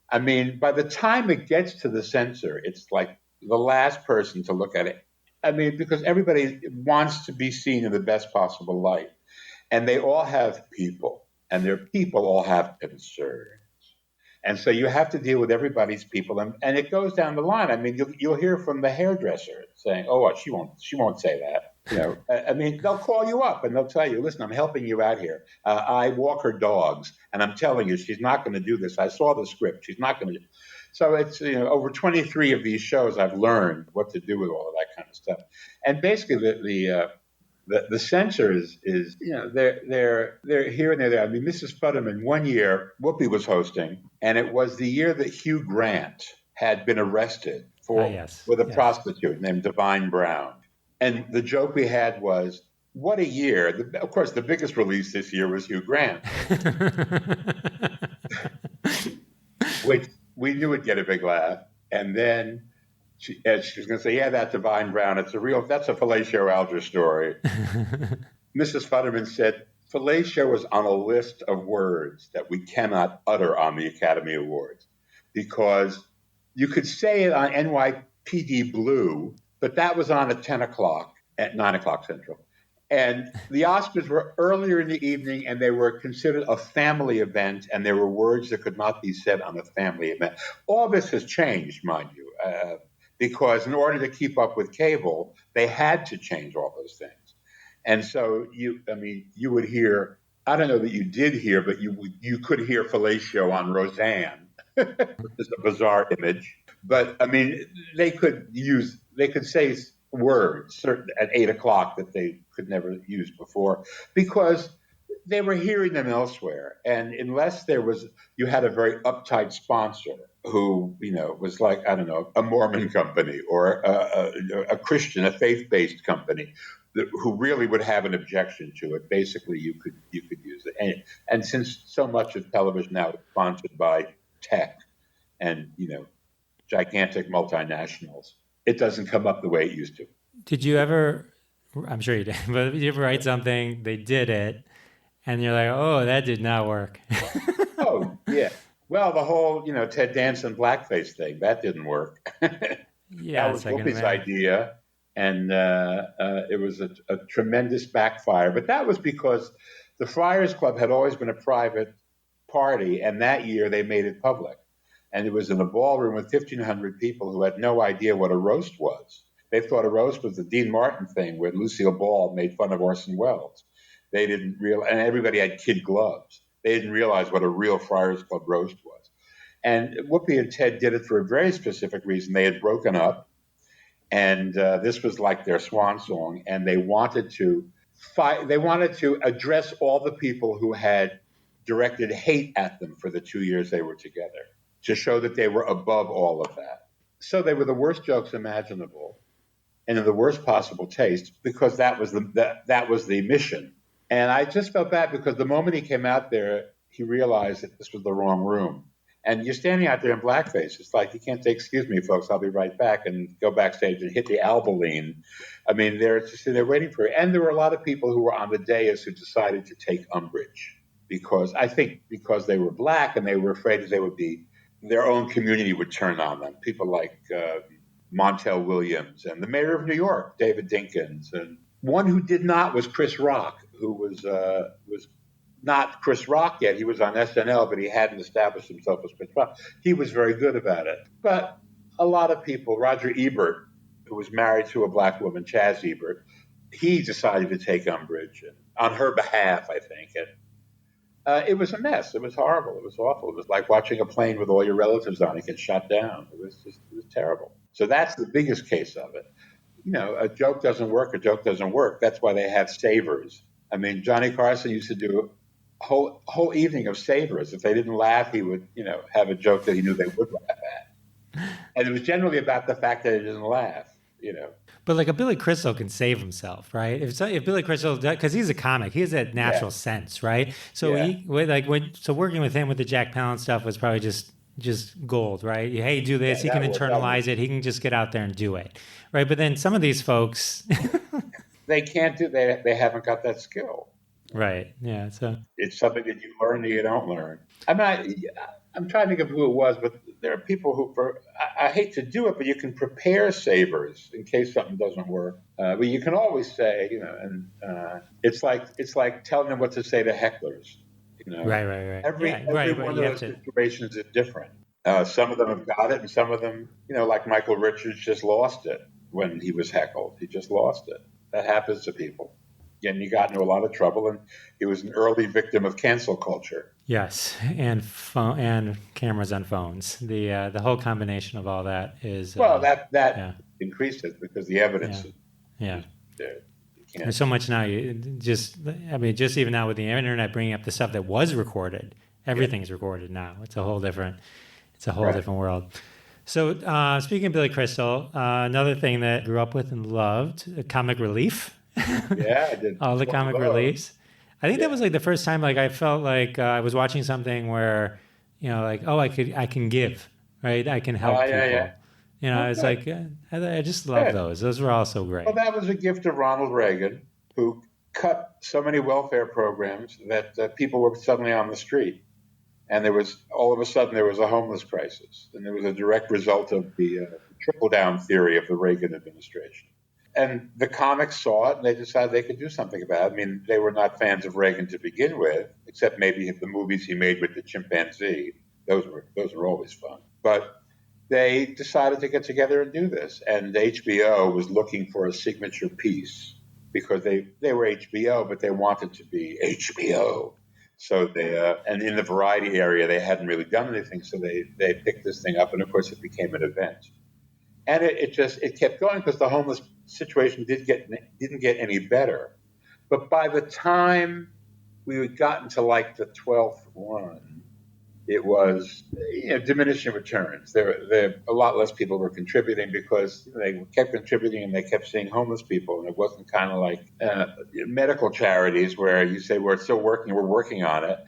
I mean, by the time it gets to the censor, it's like the last person to look at it. I mean, because everybody wants to be seen in the best possible light. And they all have people, and their people all have concerns. And so you have to deal with everybody's people, and it goes down the line. I mean, you'll hear from the hairdresser saying, "Oh, she won't say that." You know, I mean, they'll call you up and they'll tell you, "Listen, I'm helping you out here. I walk her dogs, and I'm telling you, she's not going to do this. I saw the script. She's not going to." So it's over 23 of these shows, I've learned what to do with all of that kind of stuff. And basically, the censor is they're here and there. I mean, Mrs. Futterman, one year, Whoopi was hosting, and it was the year that Hugh Grant had been arrested with a prostitute named Divine Brown. And the joke we had was, what a year. Of course, the biggest release this year was Hugh Grant, which we knew would get a big laugh. And then she was going to say, "Yeah, that's Divine Brown. That's a fellatio Alger story." Mrs. Futterman said, "Fellatio is on a list of words that we cannot utter on the Academy Awards, because you could say it on NYPD Blue, but that was on at 10 o'clock, at 9 o'clock Central. And the Oscars were earlier in the evening, and they were considered a family event, and there were words that could not be said on a family event." All this has changed, mind you, because in order to keep up with cable, they had to change all those things. And so you would hear, I don't know that you did hear, but you could hear fellatio on Roseanne. It's a bizarre image. But I mean, they could say words at 8 o'clock that they could never use before, because they were hearing them elsewhere. And unless you had a very uptight sponsor who, was like, I don't know, a Mormon company or a Christian, a faith-based company, who really would have an objection to it, basically you could use it. And since so much of television now is sponsored by tech and, gigantic multinationals, it doesn't come up the way it used to. Did you ever, I'm sure you did, but did you ever write something, they did it, and you're like, "Oh, that did not work"? Oh, yeah. Well, the whole, Ted Danson blackface thing, that didn't work. Yeah, that was Whoopi's idea, and it was a tremendous backfire. But that was because the Friars Club had always been a private party, and that year they made it public. And it was in a ballroom with 1,500 people who had no idea what a roast was. They thought a roast was the Dean Martin thing where Lucille Ball made fun of Orson Welles. They didn't realize, and everybody had kid gloves. They didn't realize what a real Friars Club roast was. And Whoopi and Ted did it for a very specific reason. They had broken up, and this was like their swan song, and they wanted to fight. They wanted to address all the people who had directed hate at them for the 2 years they were together, to show that they were above all of that. So they were the worst jokes imaginable and in the worst possible taste, because that was the mission. And I just felt bad, because the moment he came out there, he realized that this was the wrong room. And you're standing out there in blackface. It's like, you can't say, "Excuse me, folks, I'll be right back," and go backstage and hit the albaline. I mean, they're waiting for it. And there were a lot of people who were on the dais who decided to take umbrage, because they were black and they were afraid that their own community would turn on them. People like Montel Williams and the mayor of New York, David Dinkins, and one who did not was Chris Rock, who was not Chris Rock yet. He was on SNL, but he hadn't established himself as Chris Rock. He was very good about it. But a lot of people, Roger Ebert, who was married to a black woman, Chaz Ebert, he decided to take umbrage on her behalf, I think. And It was a mess. It was horrible. It was awful. It was like watching a plane with all your relatives on it get shot down. It was terrible. So that's the biggest case of it. A joke doesn't work. A joke doesn't work. That's why they have savers. I mean, Johnny Carson used to do a whole evening of savers. If they didn't laugh, he would, have a joke that he knew they would laugh at. And it was generally about the fact that he didn't laugh. But like a Billy Crystal can save himself, right? If Billy Crystal, because he's a comic, he has that natural sense, right? So working with him with the Jack Palance stuff was probably just gold, right? Hey, do this. He can internalize it. He can just get out there and do it, right? But then some of these folks, they can't do. They haven't got that skill, right? Yeah. So it's something that you learn or you don't learn. I'm trying to think of who it was, but there are people who, I hate to do it, but you can prepare savers in case something doesn't work. But you can always say, it's like telling them what to say to hecklers. Right. Every one of those situations is different. Some of them have got it, and some of them, like Michael Richards just lost it when he was heckled. He just lost it. That happens to people. And he got into a lot of trouble, and he was an early victim of cancel culture. Yes, and cameras on phones. The whole combination of all that is that increases because the evidence. Yeah. There's so much now. Just even now with the internet bringing up the stuff that was recorded, everything's recorded now. It's a whole different world. So speaking of Billy Crystal, another thing that I grew up with and loved, comic relief. Yeah, I did. All the comic reliefs. I think that was like the first time like I felt like I was watching something where, I can give, right? I can help people. Yeah. It's like I just love those. Those were all so great. Well, that was a gift of Ronald Reagan, who cut so many welfare programs that people were suddenly on the street, and all of a sudden there was a homeless crisis, and there was a direct result of the trickle down theory of the Reagan administration. And the comics saw it, and they decided they could do something about it. I mean, they were not fans of Reagan to begin with, except maybe the movies he made with the chimpanzee. Those were always fun. But they decided to get together and do this. And HBO was looking for a signature piece because they were HBO, but they wanted to be HBO. So and in the variety area, they hadn't really done anything. So they picked this thing up, and of course, it became an event. And it kept going because the homeless situation didn't get any better. But by the time we had gotten to like the 12th one, it was diminishing returns. There a lot less people were contributing because they kept contributing and they kept seeing homeless people, and it wasn't kind of like medical charities where you say we're still working, we're working on it.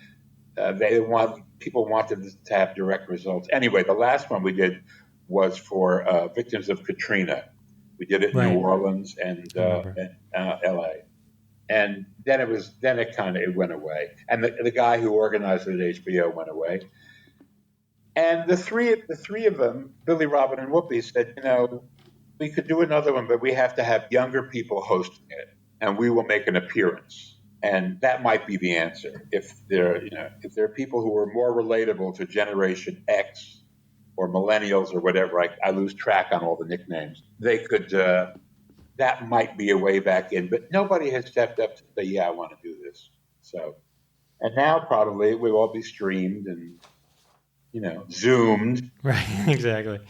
People wanted to have direct results. Anyway, the last one we did was for victims of Katrina. We did it in New Orleans and L.A. And then it went away. And the guy who organized it at HBO went away. And the three of them, Billy, Robin, and Whoopi, said, we could do another one, but we have to have younger people hosting it, and we will make an appearance. And that might be the answer. If there are people who are more relatable to Generation X or millennials or whatever, I lose track on all the nicknames. They could, that might be a way back in, but nobody has stepped up to say, yeah, I want to do this. So, and now probably we'll all be streamed and, Zoomed. Right, exactly.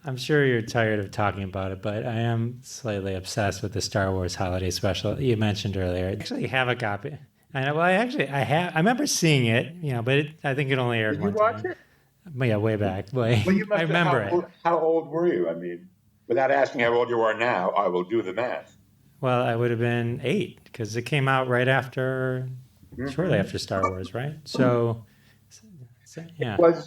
I'm sure you're tired of talking about it, but I am slightly obsessed with the Star Wars holiday special you mentioned earlier. I actually have a copy. I know. Well, I remember seeing it, but I think it only aired one time. Did you watch it? Yeah, way back. Well, you must I remember it. How old were you? I mean, without asking how old you are now, I will do the math. Well, I would have been 8 because it came out right after, shortly after Star Wars, right? So yeah. It was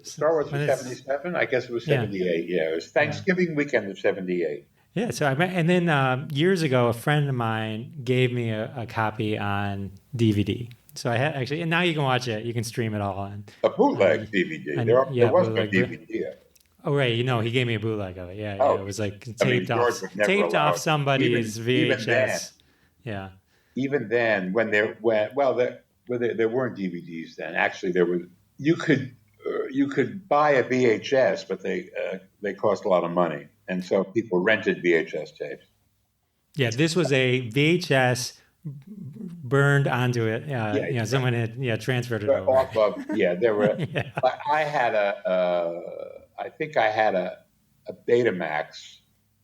Star Wars was 77. I guess it was 78. Yeah, it was Thanksgiving weekend of 78. Yeah. So and then years ago, a friend of mine gave me a copy on DVD. So I had actually, and now you can watch it. You can stream it all on a bootleg DVD. There was no DVD. Oh right, he gave me a bootleg of it. Yeah, it was like taped off somebody's VHS. Even then, when there weren't DVDs then. Actually, there was. You could buy a VHS, but they cost a lot of money, and so people rented VHS tapes. Yeah, this was a VHS burned onto it. Someone had transferred it over. Off of, there were. Yeah. I had I think I had a Betamax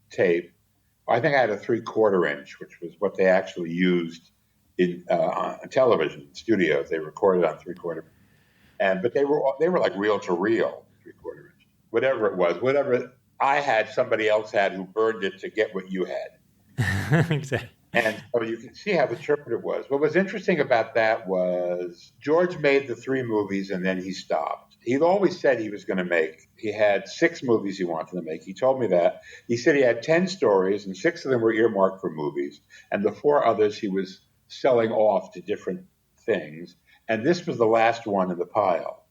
tape. I think I had a 3/4 inch, which was what they actually used in on television studios. They recorded on 3/4, but they were like reel to reel 3/4 inch, whatever it was, whatever I had, somebody else had who burned it to get what you had. Exactly. And so you can see how determined it was. What was interesting about that was George made the 3 movies and then he stopped. He'd always said he had 6 movies he wanted to make. He told me that. He said he had 10 stories and 6 of them were earmarked for movies. And the 4 others he was selling off to different things. And this was the last one in the pile.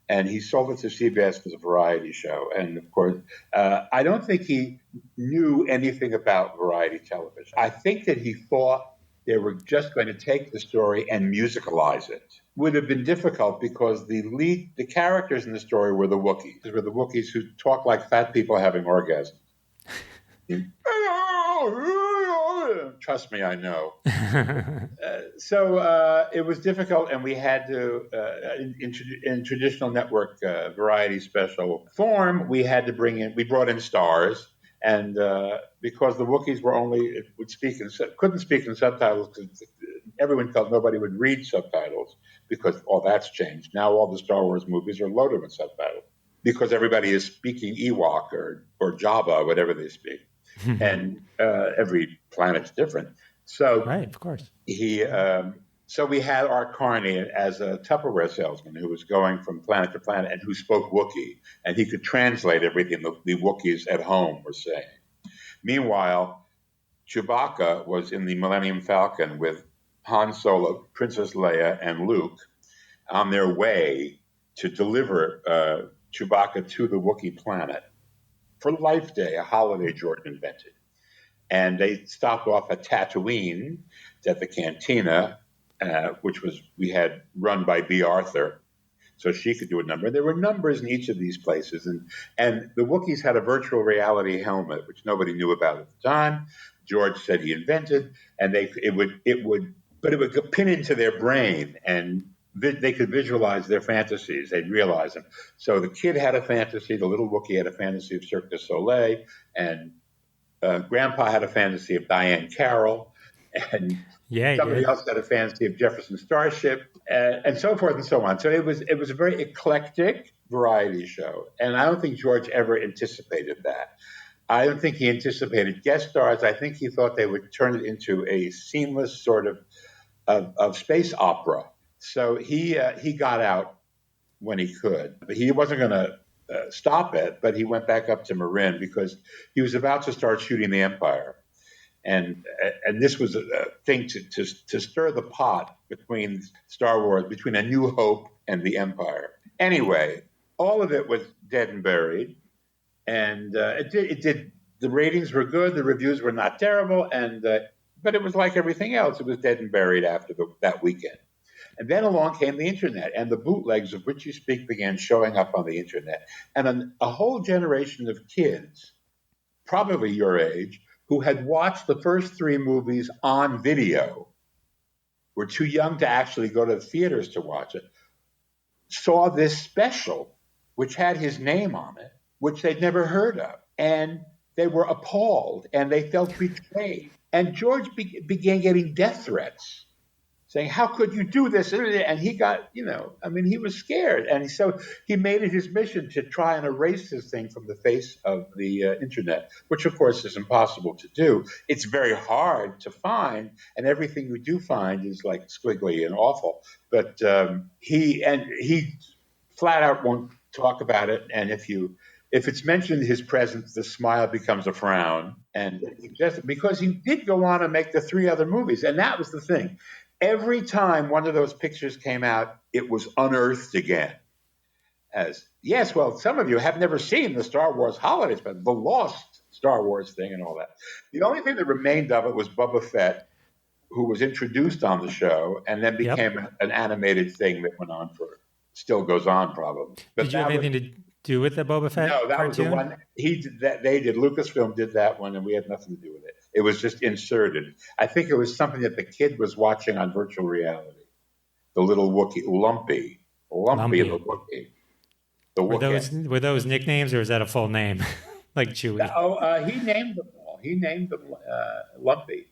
And he sold it to CBS as a variety show. And of course, I don't think he knew anything about variety television. I think that he thought they were just going to take the story and musicalize it. Would have been difficult because the characters in the story were the Wookiees. They were the Wookiees who talk like fat people having orgasms. Trust me, I know. So it was difficult, and we had to, in traditional network variety special form, we brought in stars, and because the Wookiees couldn't speak in subtitles, because everyone felt nobody would read subtitles, because all that's changed. Now all the Star Wars movies are loaded with subtitles, because everybody is speaking Ewok or Java, whatever they speak. And every planet's different. So right, of course. So we had Art Carney as a Tupperware salesman who was going from planet to planet and who spoke Wookiee, and he could translate everything the Wookiees at home were saying. Meanwhile, Chewbacca was in the Millennium Falcon with Han Solo, Princess Leia, and Luke on their way to deliver Chewbacca to the Wookiee planet for Life Day, a holiday George invented. And they stopped off at Tatooine at the cantina, which we had run by B. Arthur, so she could do a number. There were numbers in each of these places, and the Wookiees had a virtual reality helmet, which nobody knew about at the time. George said he invented, and it would pin into their brain, and they could visualize their fantasies. They'd realize them. So the kid had a fantasy, the little Wookiee had a fantasy of Cirque du Soleil, and Grandpa had a fantasy of Diane Carroll, and somebody else had a fantasy of Jefferson Starship, and so forth and so on. So it was a very eclectic variety show, and I don't think George ever anticipated that. I don't think he anticipated guest stars. I think he thought they would turn it into a seamless sort of space opera. So he got out when he could. But he wasn't going to stop it, but he went back up to Marin because he was about to start shooting The Empire. And this was a thing to stir the pot between Star Wars, between A New Hope and The Empire. Anyway, all of it was dead and buried. And it did. The ratings were good. The reviews were not terrible. But it was like everything else. It was dead and buried after that weekend. And then along came the internet, and the bootlegs of which you speak began showing up on the internet. And a whole generation of kids, probably your age, who had watched the first 3 movies on video, were too young to actually go to the theaters to watch it, saw this special, which had his name on it, which they'd never heard of. And they were appalled, and they felt betrayed. And George began getting death threats, saying, how could you do this? And he got, he was scared. And so he made it his mission to try and erase this thing from the face of the internet, which, of course, is impossible to do. It's very hard to find, and everything you do find is like squiggly and awful. But he flat out won't talk about it. And if it's mentioned his presence, the smile becomes a frown. And because he did go on and make the 3 other movies. And that was the thing. Every time one of those pictures came out, it was unearthed again. Some of you have never seen the Star Wars holidays, but the lost Star Wars thing and all that. The only thing that remained of it was Boba Fett, who was introduced on the show and then became an animated thing that went on still goes on probably. But do with the Boba Fett No, that cartoon? was the one he did. That they did. Lucasfilm did that one, and we had nothing to do with it. It was just inserted. I think it was something that the kid was watching on virtual reality. The little Wookiee, Lumpy the Wookiee, the Wookiee. Were those nicknames, or was that a full name, like Chewie? He named them all. He named them Lumpy.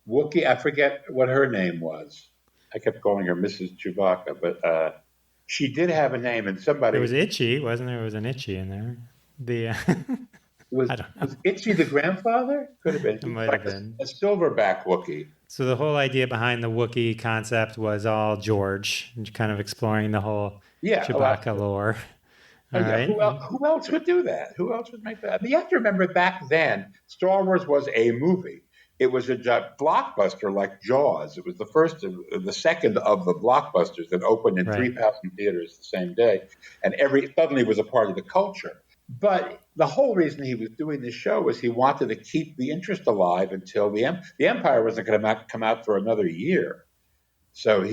Wookiee, I forget what her name was. I kept calling her Mrs. Chewbacca, but she did have a name, and somebody... There was Itchy, wasn't there? There was an Itchy in there. I don't know. Was Itchy the grandfather? Could have been. It might have been. A silverback Wookiee. So the whole idea behind the Wookiee concept was all George, kind of exploring the whole Chewbacca lore. All right. Who else would do that? Who else would make that? You have to remember back then, Star Wars was a movie. It was a blockbuster like Jaws. It was the second of the blockbusters that opened in 3,000 theaters the same day, and suddenly was a part of the culture. But the whole reason he was doing this show was he wanted to keep the interest alive until the Empire wasn't going to come out for another year. So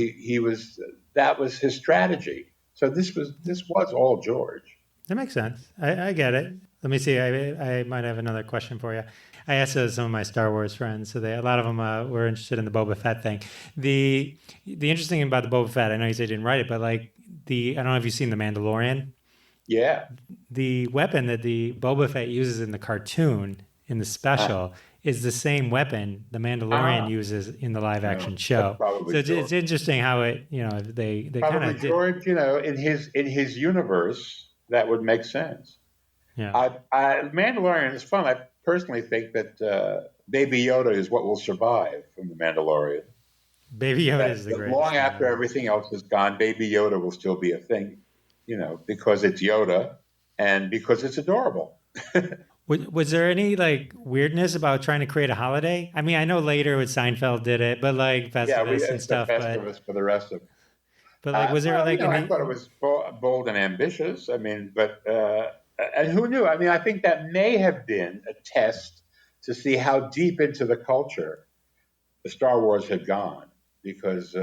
that was his strategy. So this was all George. That makes sense. I get it. Let me see. I might have another question for you. I asked some of my Star Wars friends, so a lot of them were interested in the Boba Fett thing. The interesting thing about the Boba Fett, I know you said you didn't write it, but I don't know if you've seen The Mandalorian. Yeah. The weapon that the Boba Fett uses in the cartoon, in the special, is the same weapon the Mandalorian uses in the live action show. So it's interesting how they kind of George, in his universe, that would make sense. Yeah. Mandalorian is fun. I personally think that Baby Yoda is what will survive from the Mandalorian. Baby Yoda is the greatest. Long after everything else is gone, Baby Yoda will still be a thing. Because it's Yoda and because it's adorable. Was there any weirdness about trying to create a holiday? I mean, I know later with Seinfeld did it, but Festivus and stuff. Festivus for the rest of. But was there I thought it was bold and ambitious. I mean, but and who knew? I mean, I think that may have been a test to see how deep into the culture the Star Wars had gone, because.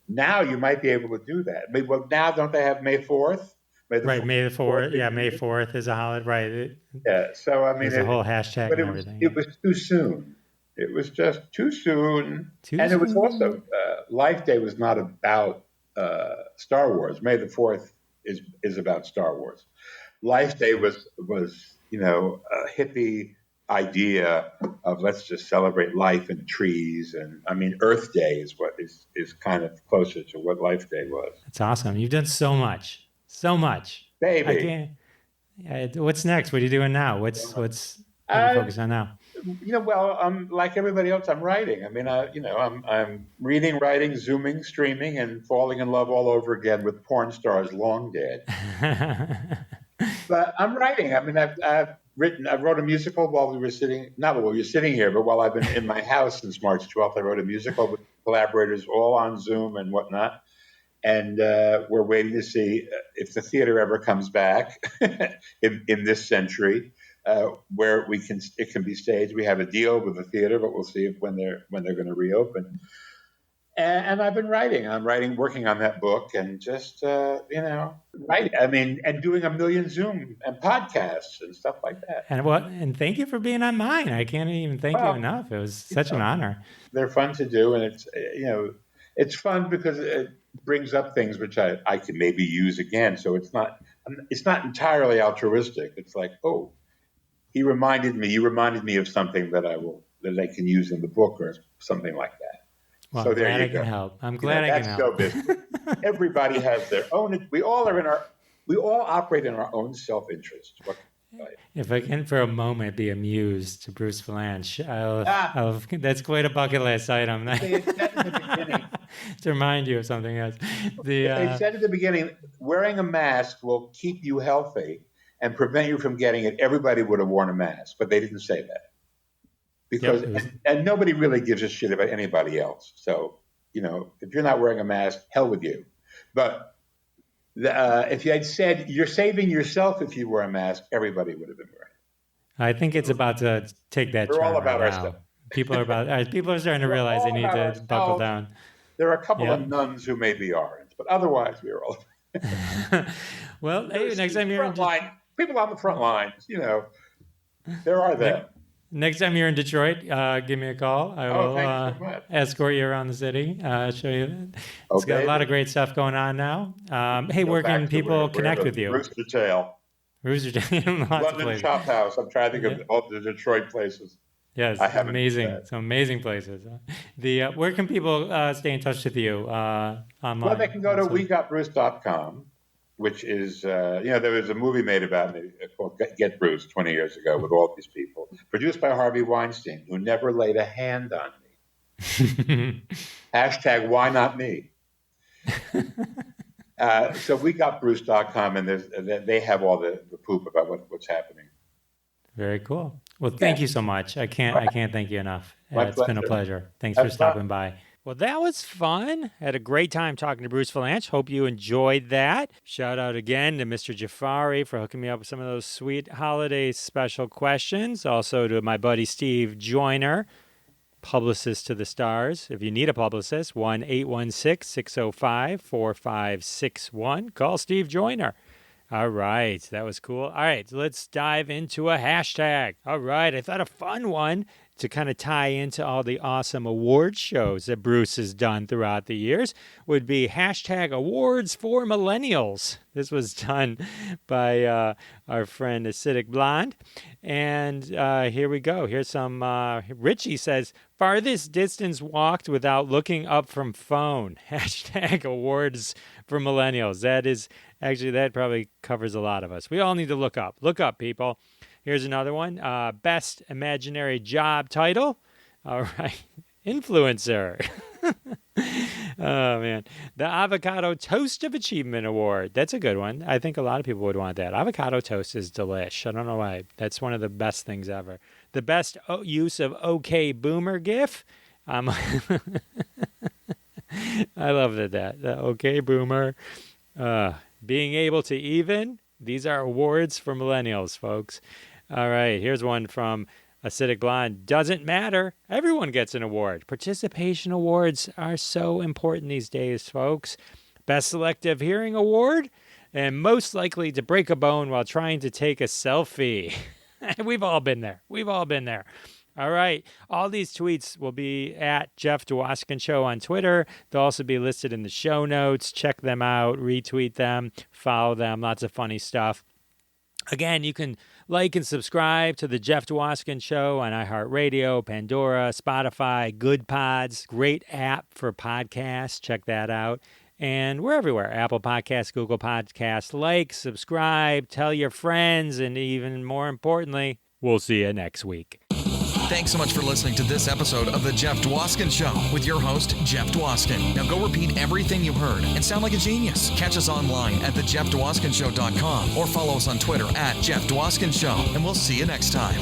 Now you might be able to do that. Well, now don't they have May 4th? May the 4th. Yeah, May 4th is a holiday. Right. Yeah. So I mean, there's a whole hashtag and everything. It was too soon. It was just too soon. It was also Life Day was not about Star Wars. May the 4th is about Star Wars. Life Day was a hippie idea of let's just celebrate life and trees, and I mean Earth Day is what is kind of closer to what Life Day was. That's awesome. You've done so much, baby. What's next? What are you doing now? What are you focused on now? Well, like everybody else, I'm writing. I mean, I'm reading, writing, zooming, streaming, and falling in love all over again with porn stars long dead. But I'm writing. I mean, I wrote a musical while we were sitting here, but while I've been in my house since March 12th, I wrote a musical with collaborators all on Zoom and whatnot. And we're waiting to see if the theater ever comes back in this century, where it can be staged. We have a deal with the theater, but we'll see when they're going to reopen. And I've been writing. I'm working on that book, and just writing. I mean, and doing a million Zoom and podcasts and stuff like that. And thank you for being on mine. I can't even thank you enough. It was such an honor. They're fun to do, and it's fun because it brings up things which I can maybe use again. So it's not entirely altruistic. It's like, oh, you reminded me of something that I can use in the book or something like that. Well, so I'm glad I can help. I'm glad I can help. That's show business. Everybody has their own. We all operate in our own self-interest. If I can for a moment be amused to Bruce Vilanch, that's quite a bucket list item. They said at the beginning, to remind you of something else. They said at the beginning, wearing a mask will keep you healthy and prevent you from getting it. Everybody would have worn a mask, but they didn't say that. Because and nobody really gives a shit about anybody else. So, if you're not wearing a mask, hell with you. But if you had said you're saving yourself if you wear a mask, everybody would have been wearing it. I think it's about to take that turn. We're all about right our now. stuff. People are starting to realize they need to buckle down. There are a couple of nuns who maybe aren't, but otherwise we are all. Well, hey, next time you're in. people on the front lines, there are them. Next time you're in Detroit, give me a call. I will thanks so much. escort you around the city, show you. It's got a Okay. lot of great stuff going on now. Hey, where can people connect with you? Rooster Tail. Rooster Tail, lots of London places. Chop House. I'm trying to think of all the Detroit places. Yes, I haven't amazing. been. Some amazing places. Where can people stay in touch with you online? Well, they can go to wegotbruce.com, which is, there was a movie made about me called Get Bruce 20 years ago with all these people, produced by Harvey Weinstein, who never laid a hand on me. Hashtag why not me? So wegotbruce.com, and they have all the poop about what's happening. Very cool. Well, thank you so much. I can't thank you enough. It's been a pleasure. Thanks for stopping by. Well, that was fun. Had a great time talking to Bruce Vilanch. Hope you enjoyed that. Shout out again to Mr. Jafari for hooking me up with some of those sweet holiday special questions. Also to my buddy Steve Joyner, publicist to the stars. If you need a publicist, 1-816-605-4561. Call Steve Joyner. All right, that was cool. All right, let's dive into a hashtag. All right, I thought a fun one to kind of tie into all the awesome award shows that Bruce has done throughout the years would be hashtag awards for millennials. This was done by our friend Acidic Blonde. And here we go. Here's some, Richie says, farthest distance walked without looking up from phone. Hashtag awards for millennials. That probably covers a lot of us. We all need to look up. Look up, people. Here's another one. Best imaginary job title. All right. Influencer. Oh, man. The Avocado Toast of Achievement Award. That's a good one. I think a lot of people would want that. Avocado toast is delish. I don't know why. That's one of the best things ever. The best use of OK Boomer GIF. I love that. The OK Boomer. Being able to even. These are awards for millennials, folks. All right, here's one from Acidic Blonde. Doesn't matter. Everyone gets an award. Participation awards are so important these days, folks. Best Selective Hearing Award, and most likely to break a bone while trying to take a selfie. We've all been there. All right. All these tweets will be at Jeff Dwoskin Show on Twitter. They'll also be listed in the show notes. Check them out, retweet them, follow them. Lots of funny stuff. Again, you can like and subscribe to the Jeff Dwoskin Show on iHeartRadio, Pandora, Spotify, Good Pods. Great app for podcasts. Check that out. And we're everywhere. Apple Podcasts, Google Podcasts. Like, subscribe, tell your friends, and even more importantly, we'll see you next week. Thanks so much for listening to this episode of The Jeff Dwoskin Show with your host, Jeff Dwoskin. Now go repeat everything you heard and sound like a genius. Catch us online at thejeffdwoskinshow.com or follow us on Twitter at Jeff Dwoskin Show, and we'll see you next time.